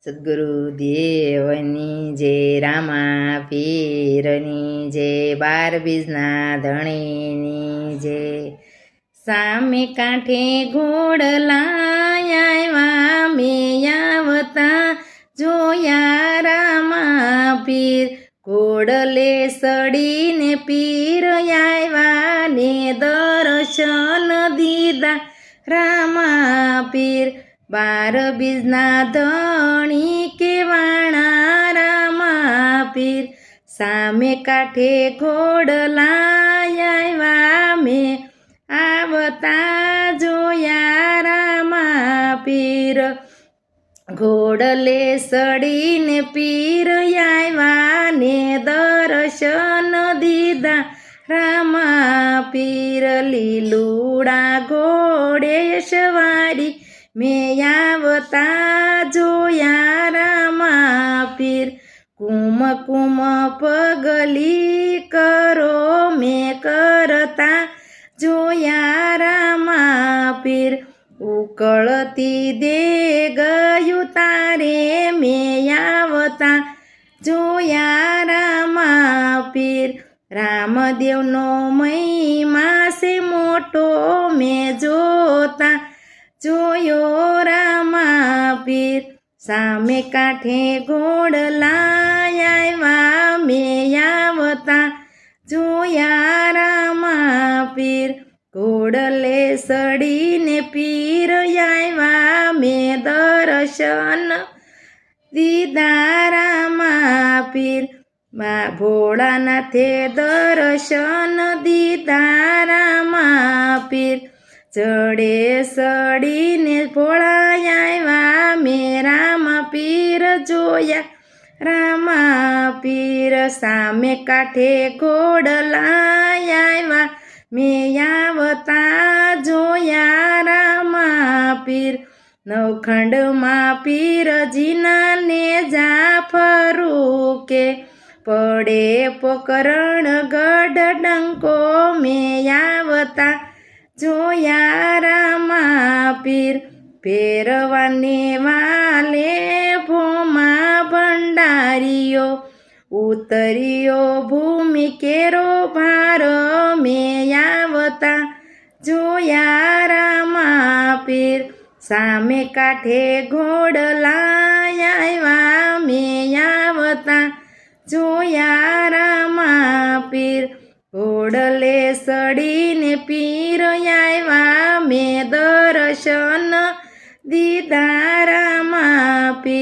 સદગુરુદેવની જય, રામા પીરની જય, 12 બીજના ધણીની જય। સામે કાંઠે ઘોડલા આવ્યા મેં આવતા જોયા રામા પીર, ઘોડલે સડીને પીર આવ્યા ને દર્શન દીધા રામા પીર। 12 બીજના ધણી કેવાણા રામા પીર, સામે કાંઠે ઘોડલા આવ્યા મેં આવતા જોયા રામા પીર, ઘોડલે સડીને પીર આવ્યા ને દર્શન દીધા રામા પીર। લીલુડા ઘોડે સવારી મેં આવતા જોયા રામા પીર, કુમ કુમ પગલી કરો મેં કરતા જોયા રામા પીર। ઉકળતી દેગ ઉતારે મેં આવતા જોયા રામા પીર, રામદેવનો મહિમા છે મોટો મેં જોતા જોયો રામા પીર। સામે કાંઠે ઘોડલા આવ્યા મેં આવતા જોયા રામા પીર, ઘોડલે સડીને પીર આવ્યા મેં દર્શન દીધા રામા પીર। ભોળાનાથે દર્શન દીધા રામા પીર, ચડે સડીને ભોળા આવ્યા મેં રામા પીર જોયા રામા પીર। સામે કાંઠે ઘોડલા આવ્યા મેં આવતા જોયા રામા પીર, નવખંડમાં પીરજીના ને જાફરું કે પડે પોકરણ ગઢ ડંકો મેં આવતા જોયા રામા પીર। ભેરવાને વાલે ભોમા ભંડારીઓ ઉતર્યો ભૂમિ કેરો ભાર મેં આવતા જોયા રામા પીર। સામે કાંઠે ઘોડલા આવ્યા મેં આવતા જોયા રામા પીર, ઘોડલે સડીને પીર આવ્યા મેં દર્શન દીધા રામા પીર।